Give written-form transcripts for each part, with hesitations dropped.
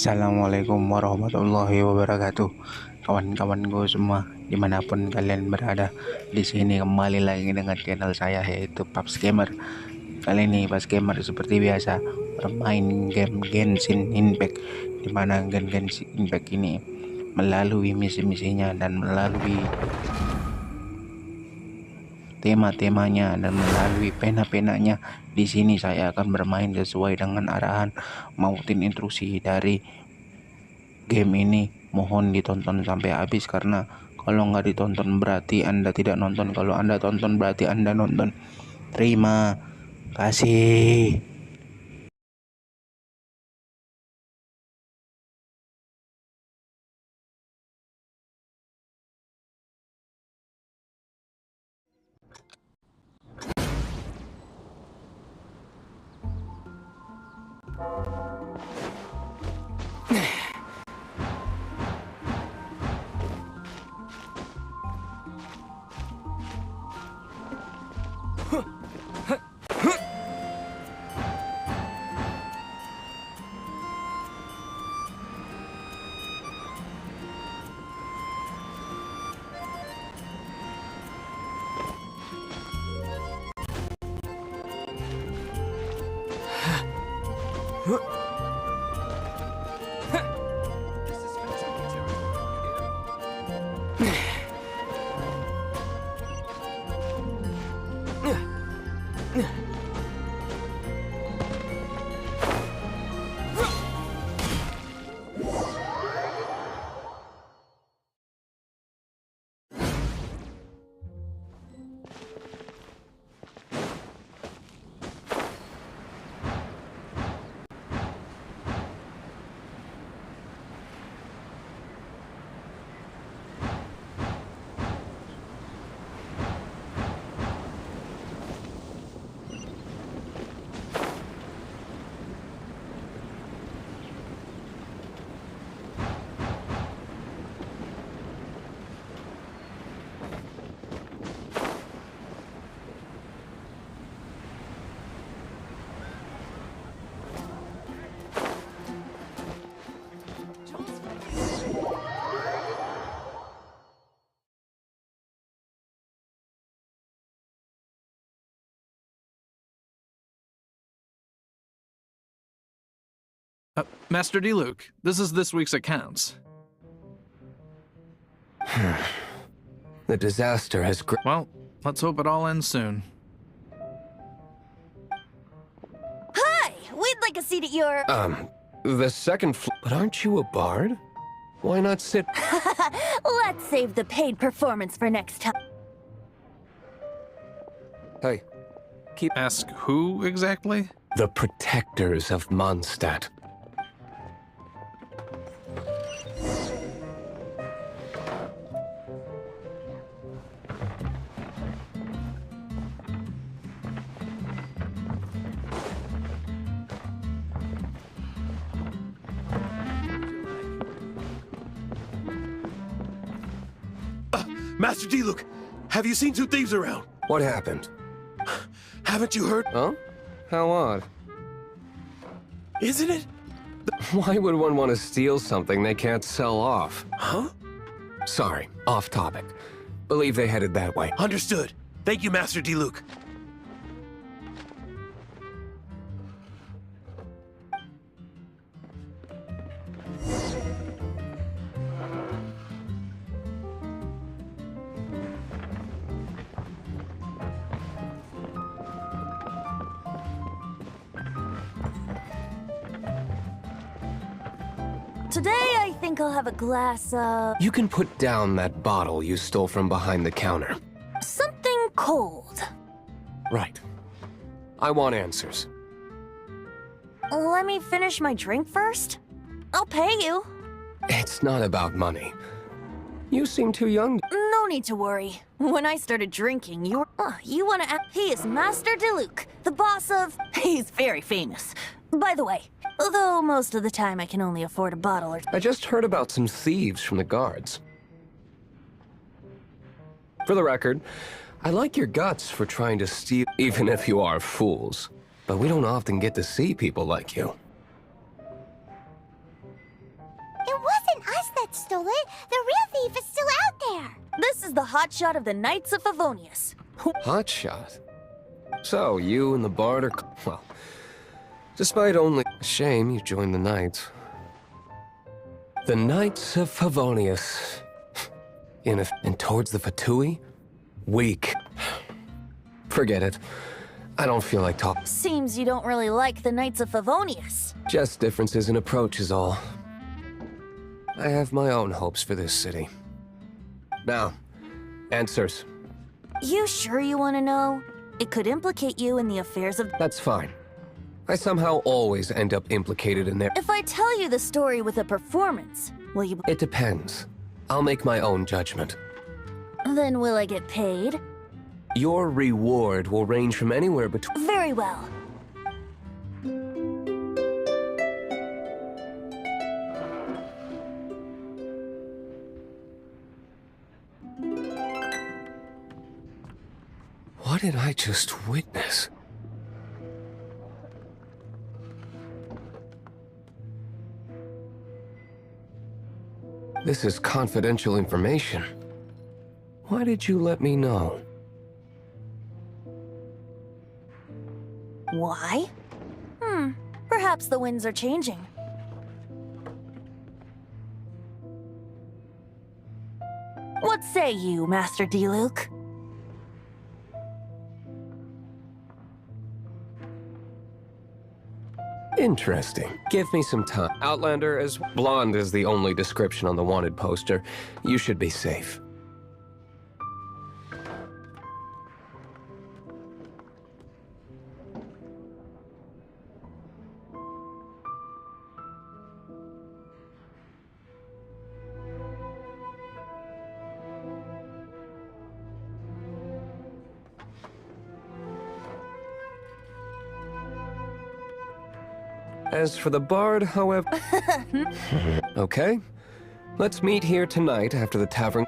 Assalamualaikum warahmatullahi wabarakatuh. Kawan-kawanku semua, dimanapun kalian berada, di sini kembali lagi dengan channel saya yaitu PAPGAMERS. Kali ini PAPGAMERS seperti biasa bermain game Genshin Impact, dimana Genshin Impact ini melalui misi-misinya dan melalui tema-temanya dan melalui pena-penanya. Di sini saya akan bermain sesuai dengan arahan mautin intrusi dari game ini. Mohon ditonton sampai habis, karena kalau nggak ditonton berarti Anda tidak nonton, kalau Anda tonton berarti Anda nonton. Terima kasih. Master D. Luke, this is this week's accounts. The disaster has Well, let's hope it all ends soon. Hi! We'd like a seat at your... the second floor. But aren't you a bard? Why not sit? Let's save the paid performance for next time. Hey, Ask who exactly? the protectors of Mondstadt. Master D. Luke, have you seen two thieves around? What happened? Haven't you heard? Huh? How odd. Isn't it? Why would one want to steal something they can't sell off? Huh? Sorry, off topic. Believe they headed that way. Understood. Thank you, Master D. Luke. Today, I think I'll have a glass of... You can put down that bottle you stole from behind the counter. something cold. Right. I want answers. Let me finish my drink first. I'll pay you. It's not about money. You seem too young. No need to worry. When I started drinking, you were... you wanna ask... He is Master D. Luke, the boss of... He's very famous. By the way, although most of the time I can only afford a bottle or... I just heard about some thieves from the guards. For the record, I like your guts for trying to steal, even if you are fools. But we don't often get to see people like you. Knights stole it. The real thief is still out there. This is the hotshot of the Knights of Favonius. Hotshot. So, you and the bard are... Well, despite only... Shame you joined the Knights. The Knights of Favonius. And towards the Fatui? Weak. Forget it. I don't feel like talking. Seems you don't really like the Knights of Favonius. Just differences in approach is all. I have my own hopes for this city. Now, answers. You sure you want to know? It could implicate you in the affairs of... That's fine. I somehow always end up implicated in their... If I tell you the story with a performance, will you... It depends. I'll make my own judgment. Then will I get paid? Your reward will range from anywhere between... Very well. What did I just witness? This is confidential information. Why did you let me know? Why? Perhaps the winds are changing. What say you, Master D-Luke? Interesting. Give me some time. Outlander, as blonde is the only description on the wanted poster. You should be safe. As for the bard, however... Okay. Let's meet here tonight after the tavern...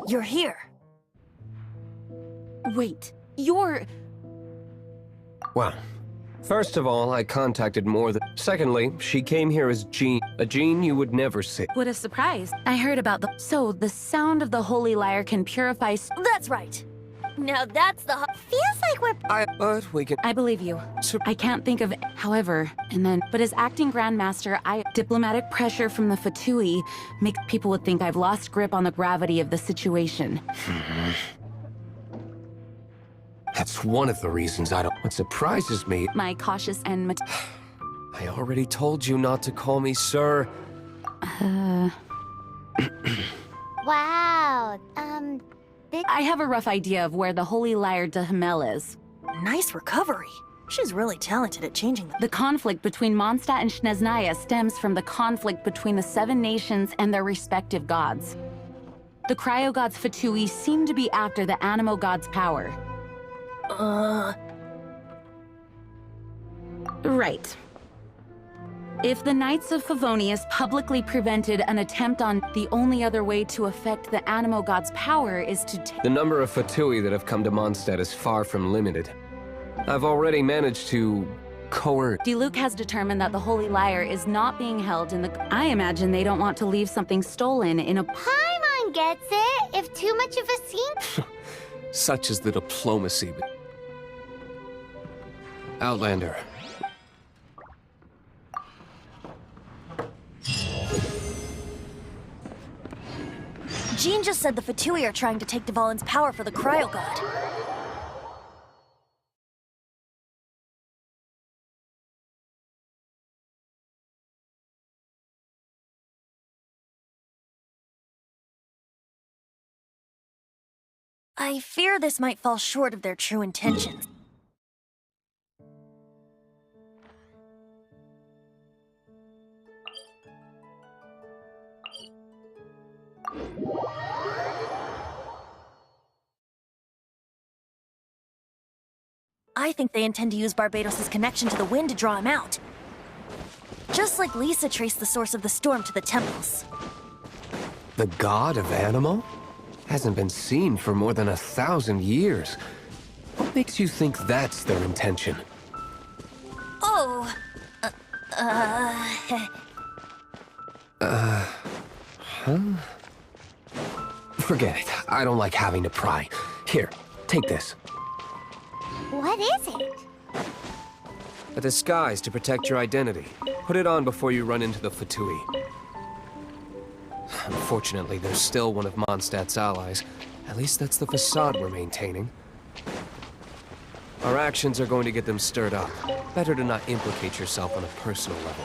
You're here. Wait, you're... Well, first of all, I contacted more than... Secondly, she came here as Jean. A Jean you would never see. What a surprise. I heard about the... So, the sound of the holy lyre can purify... That's right. Now that's the... Feels like we're... But we can... I believe you. I can't think of... However, and then... But as acting Grandmaster, diplomatic pressure from the Fatui makes people would think I've lost grip on the gravity of the situation. That's one of the reasons I don't... What surprises me... My cautious and... I already told you not to call me sir. Wow, I have a rough idea of where the holy lyre de Himmel is. Nice recovery. She's really talented at changing them. The conflict between Mondstadt and Schneznaya stems from the conflict between the 7 nations and their respective gods. The cryo god's Fatui seem to be after the animo god's power. Right. If the Knights of Favonius publicly prevented an attempt on the only other way to affect the animo god's power is to The number of Fatui that have come to Mondstadt is far from limited. I've already managed to coerce. Diluc has determined that the Holy Lyre is not being held in the... I imagine they don't want to leave something stolen in a... Paimon gets it. If too much of a scene... Such is the diplomacy. Outlander. Jean just said the Fatui are trying to take Dvalin's power for the cryo god. I fear this might fall short of their true intentions. I think they intend to use Barbados' connection to the wind to draw him out. Just like Lisa traced the source of the storm to the temples. The god of Animo? Hasn't been seen for more than 1,000 years. What makes you think that's their intention? Oh, Forget it. I don't like having to pry. Here, take this. What is it? A disguise to protect your identity. Put it on before you run into the Fatui. Unfortunately, there's still one of Mondstadt's allies. At least that's the facade we're maintaining. Our actions are going to get them stirred up. Better to not implicate yourself on a personal level.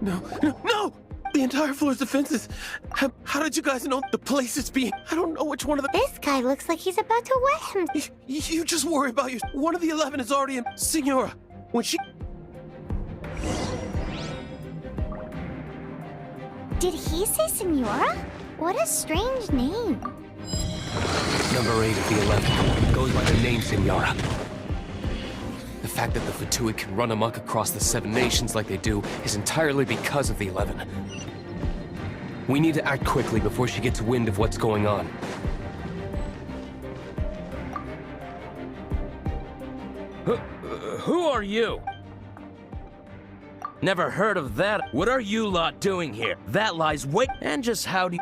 No! The entire floor's defenses. How did you guys know the place is being? I don't know which one of the... This guy looks like he's about to wet him. You just worry about your... One of the 11 is already in... Signora, when she... Did he say Senora? What a strange name. Number 8 of the 11 goes by the name Senora. The fact that the Fatui can run amok across the 7 nations like they do is entirely because of the 11. We need to act quickly before she gets wind of what's going on. Who are you? Never heard of that. What are you lot doing here? That lies way... And just how do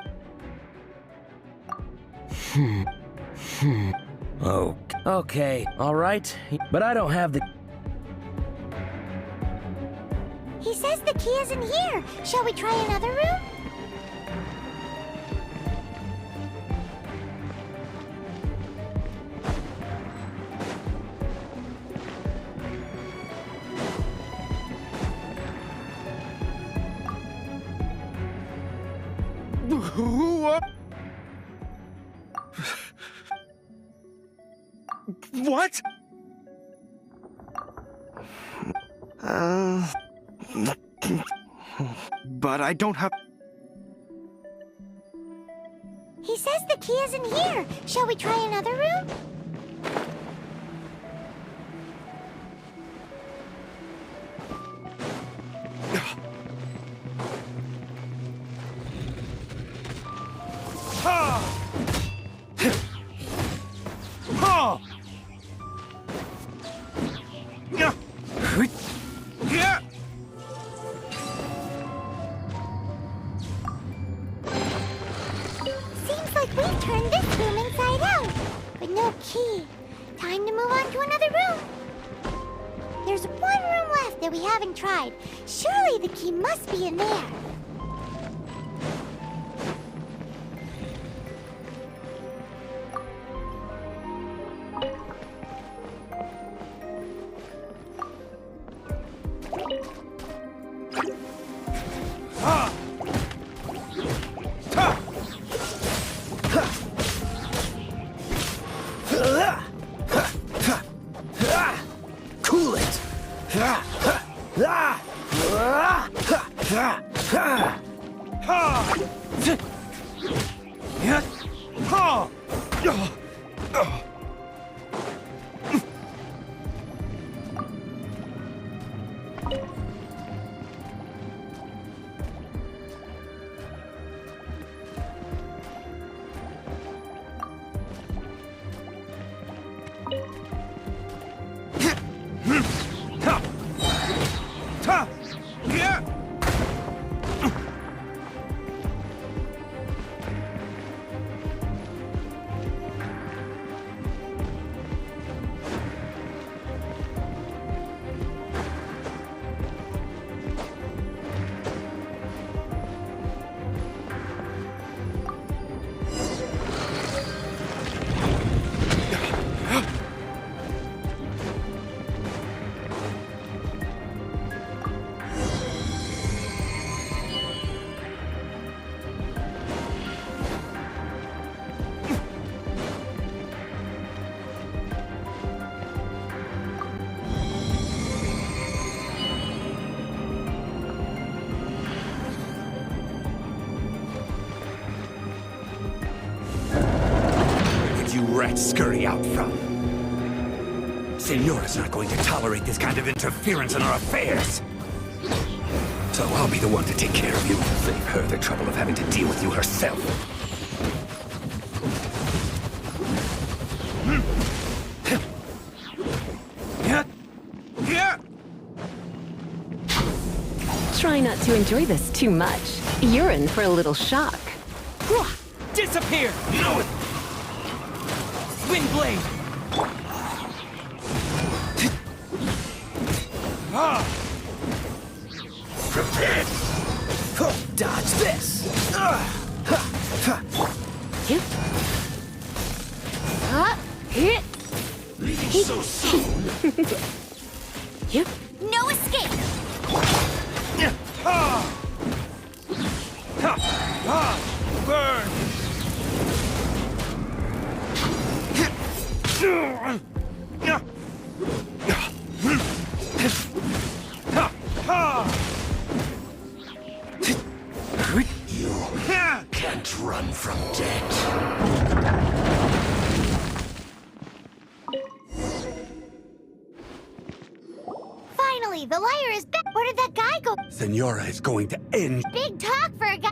you... Oh, okay, all right. But I don't have the... He says the key isn't here. Shall we try another room? Who are... What? But I don't have... He says the key isn't here. Shall we try another room? Seems like we've turned this room inside out, but no key. Time to move on to another room. There's one room left that we haven't tried. Surely the key must be in there. Cool it! You rats scurry out from. Senora's not going to tolerate this kind of interference in our affairs. So I'll be the one to take care of you. Save her the trouble of having to deal with you herself. Try not to enjoy this too much. You're in for a little shock. Disappear! No! Wind blade! Prepare! Dodge this! Yep. Hit. Leaving so soon! Yep. No escape! Burn! You can't run from death. Finally, the liar is back. Where did that guy go? Senora is going to end. Big talk for a guy.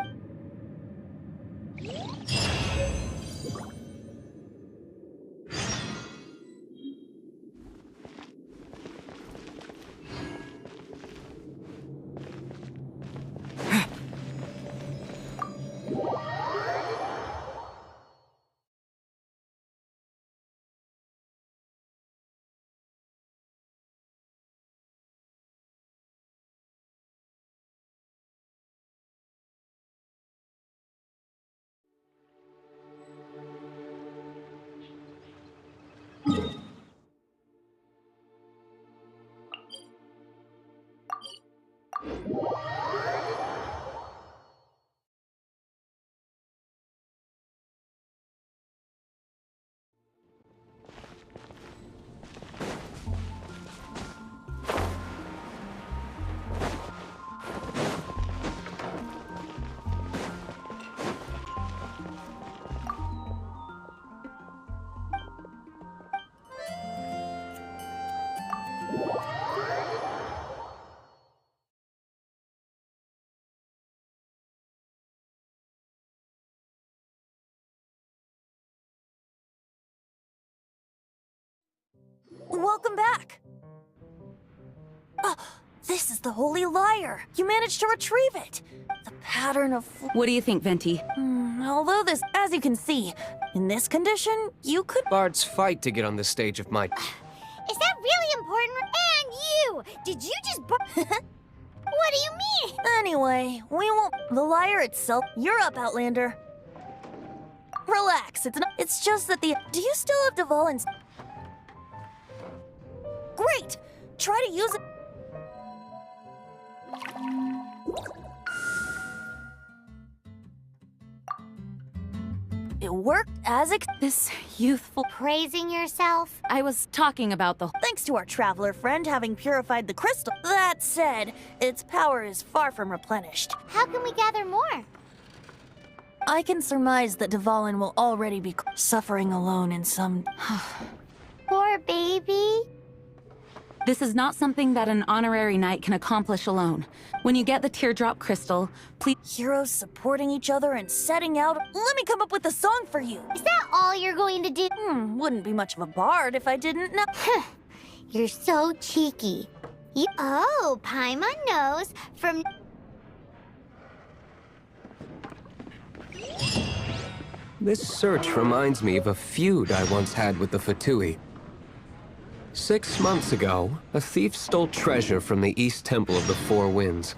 welcome back. Oh, this is the Holy Lyre. You managed to retrieve it. The pattern of... What do you think, Venti? Although this, as you can see, in this condition, you could... Bards fight to get on the stage of my... Is that really important? And you! Did you just What do you mean? Anyway, we won't... The lyre itself... You're up, Outlander. Relax, it's just that the... Do you still have Dvalin's... Great! Try to use it... It worked as This youthful... Praising yourself? I was talking about the... Thanks to our traveler friend having purified the crystal. That said, its power is far from replenished. How can we gather more? I can surmise that Dvalin will already be suffering alone in some... Poor baby. This is not something that an honorary knight can accomplish alone. When you get the teardrop crystal, please... Heroes supporting each other and setting out... Let me come up with a song for you. Is that all you're going to do? Wouldn't be much of a bard if I didn't know. You're so cheeky. Oh, Paimon knows from... This search reminds me of a feud I once had with the Fatui. 6 months ago, a thief stole treasure from the East Temple of the Four Winds.